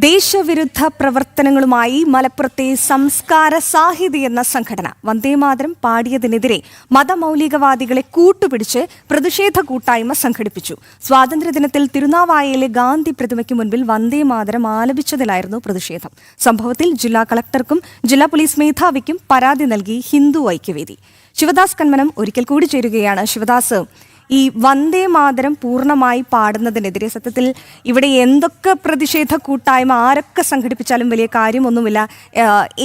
ദേശവിരുദ്ധ പ്രവർത്തനങ്ങളുമായി മലപ്പുറത്തെ സംസ്കാര സാഹിതി എന്ന സംഘടന വന്ദേമാതരം പാടിയതിനെതിരെ മതമൌലികവാദികളെ കൂട്ടുപിടിച്ച് പ്രതിഷേധ കൂട്ടായ്മ സംഘടിപ്പിച്ചു. സ്വാതന്ത്ര്യദിനത്തിൽ തിരുനാവായയിലെ ഗാന്ധി പ്രതിമയ്ക്ക് മുൻപിൽ വന്ദേമാതരം ആലപിച്ചതിലായിരുന്നു പ്രതിഷേധം. സംഭവത്തിൽ ജില്ലാ കളക്ടർക്കും ജില്ലാ പോലീസ് മേധാവിക്കും പരാതി നൽകി ഹിന്ദു ഐക്യവേദി. ശിവദാസ് കന്മനം ഒരിക്കൽ കൂടി ചേരുകയാണ്. ശിവദാസ്, ഈ വന്ദേ മാതരം പൂർണ്ണമായി പാടുന്നതിനെതിരെ സത്യത്തിൽ ഇവിടെ എന്തൊക്കെ പ്രതിഷേധ കൂട്ടായ്മ ആരൊക്കെ സംഘടിപ്പിച്ചാലും വലിയ കാര്യമൊന്നുമില്ല.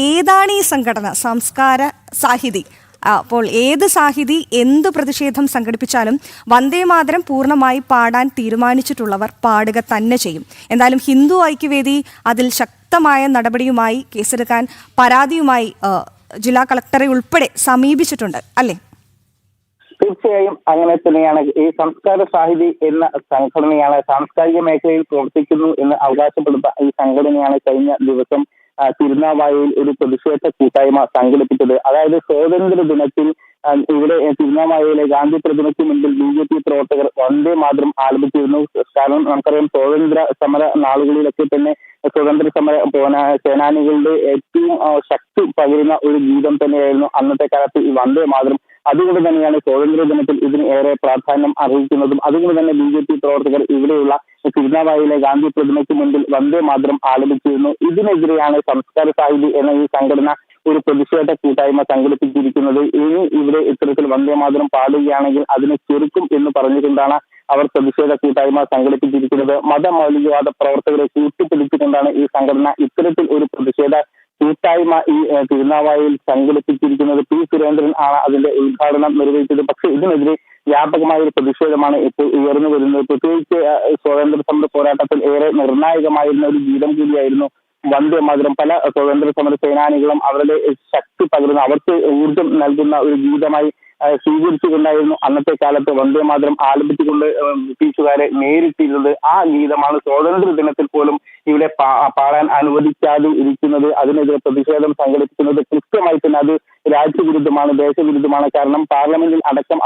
ഏതാണ് ഈ സംഘടന? സംസ്കാര സാഹിതി. അപ്പോൾ ഏത് സാഹിതി എന്ത് പ്രതിഷേധം സംഘടിപ്പിച്ചാലും വന്ദേ മാതരം പൂർണ്ണമായി പാടാൻ തീരുമാനിച്ചിട്ടുള്ളവർ പാടുക തന്നെ ചെയ്യും. എന്തായാലും ഹിന്ദു ഐക്യവേദി അതിൽ ശക്തമായ നടപടിയുമായി കേസെടുക്കാൻ പരാതിയുമായി ജില്ലാ കളക്ടറെ ഉൾപ്പെടെ സമീപിച്ചിട്ടുണ്ട് അല്ലേ? തീർച്ചയായും അങ്ങനെ തന്നെയാണ്. ഈ സംസ്കാര സാഹിതി എന്ന സംഘടനയാണ്, സാംസ്കാരിക മേഖലയിൽ പ്രവർത്തിക്കുന്നു എന്ന് അവകാശപ്പെടുന്ന ഈ സംഘടനയാണ് കഴിഞ്ഞ ദിവസം തിരുനാവായയിൽ ഒരു പ്രതിഷേധ കൂട്ടായ്മ സംഘടിപ്പിച്ചത്. അതായത് സ്വാതന്ത്ര്യ ദിനത്തിൽ ഇവിടെ തിരുനാവായയിലെ ഗാന്ധി പ്രതിമയ്ക്ക് മുൻപിൽ BJP പ്രവർത്തകർ വന്ദേ മാതരം ആലപിച്ചിരുന്നു. കാരണം നമുക്കറിയാം, സ്വാതന്ത്ര്യ സമര നാളുകളിലൊക്കെ തന്നെ സ്വതന്ത്ര സമര സേനാനികളുടെ ഏറ്റവും ശക്തി പകരുന്ന ഒരു ഗീതം തന്നെയായിരുന്നു അന്നത്തെ കാലത്ത് ഈ വന്ദേ മാതരം. അതുകൊണ്ട് തന്നെയാണ് സ്വാതന്ത്ര്യ ദിനത്തിൽ ഇതിന് ഏറെ പ്രാധാന്യം അർഹിക്കുന്നതും. അതുകൊണ്ട് തന്നെ BJP പ്രവർത്തകർ ഇവിടെയുള്ള തിരുനാവായയിലെ ഗാന്ധി പ്രതിമയ്ക്ക് മുൻപിൽ വന്ദേ മാതരം ആലപിച്ചിരുന്നു. ഇതിനെതിരെയാണ് സംസ്കാര സാഹിതി എന്ന ഈ സംഘടന ഒരു പ്രതിഷേധ കൂട്ടായ്മ സംഘടിപ്പിച്ചിരിക്കുന്നത്. ഇനി ഇവിടെ ഇത്തരത്തിൽ വന്ദേ മാതരം പാടുകയാണെങ്കിൽ അതിനെ ചെറുക്കും എന്ന് പറഞ്ഞുകൊണ്ടാണ് അവർ പ്രതിഷേധ കൂട്ടായ്മ സംഘടിപ്പിച്ചിരിക്കുന്നത്. മതമൗലികവാദ പ്രവർത്തകരെ കൂട്ടിപ്പിടിച്ചുകൊണ്ടാണ് ഈ സംഘടന ഇത്തരത്തിൽ ഒരു പ്രതിഷേധ കൂട്ടായ്മ ഈ തിരുനാവായയിൽ സംഘടിപ്പിച്ചിരിക്കുന്നത്. P. സുരേന്ദ്രൻ ആണ് അതിന്റെ ഉദ്ഘാടനം നിർവഹിച്ചത്. പക്ഷേ ഇതിനെതിരെ വ്യാപകമായ ഒരു പ്രതിഷേധമാണ് ഇപ്പോൾ ഉയർന്നു വരുന്നത്. പ്രത്യേകിച്ച് സ്വാതന്ത്ര്യ സമര പോരാട്ടത്തിൽ ഏറെ നിർണായകമായിരുന്ന ഒരു ഗീതം കൂടിയായിരുന്നു വന്ദേ മാതരം. പല സ്വതന്ത്ര സമര സേനാനികളും അവരുടെ ശക്തി പകരുന്ന, അവർക്ക് ഊർജം നൽകുന്ന ഒരു ഗീതമായി സ്വീകരിച്ചുകൊണ്ടായിരുന്നു അന്നത്തെ കാലത്ത് വന്ദേ മാതരം ആലപിച്ചുകൊണ്ട് ബ്രിട്ടീഷുകാരെ നേരിട്ടിരുന്നത്. ആ ഗീതമാണ് സ്വാതന്ത്ര്യ ദിനത്തിൽ പോലും ഇവിടെ പാടാൻ അനുവദിക്കാതെ ഇരിക്കുന്നത്. അതിനെതിരെ പ്രതിഷേധം സംഘടിപ്പിക്കുന്നത് കൃത്യമായി തന്നെ അത് രാജ്യവിരുദ്ധമാണ്, ദേശവിരുദ്ധമാണ്. കാരണം പാർലമെന്റിൽ അടക്കം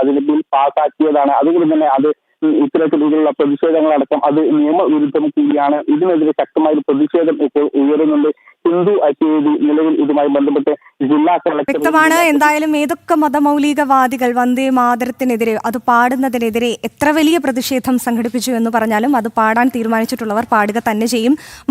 അതിന് ബിൽ പാസാക്കിയതാണ്. അതുകൊണ്ട് തന്നെ അത് ഇത്തരത്തിലുള്ള പ്രതിഷേധങ്ങളടക്കം അത് നിയമവിരുദ്ധം കൂടിയാണ്. ഇതിനെതിരെ ശക്തമായ ഒരു പ്രതിഷേധം ഇപ്പോൾ ഉയരുന്നുണ്ട്. ഹിന്ദു ഐക്യവേദി നിലവിൽ ഇതുമായി ബന്ധപ്പെട്ട് ജില്ലാ കളക്ടർ വ്യക്തമാണ്. എന്തായാലും ഏതൊക്കെ മതമൗലികവാദികൾ വന്ദേ മാതരത്തിനെതിരെ, അത് പാടുന്നതിനെതിരെ എത്ര വലിയ പ്രതിഷേധം സംഘടിപ്പിച്ചു എന്ന് പറഞ്ഞാലും അത് പാടാൻ തീരുമാനിച്ചിട്ടുള്ളവർ പാടുക തന്നെ ചെയ്യും.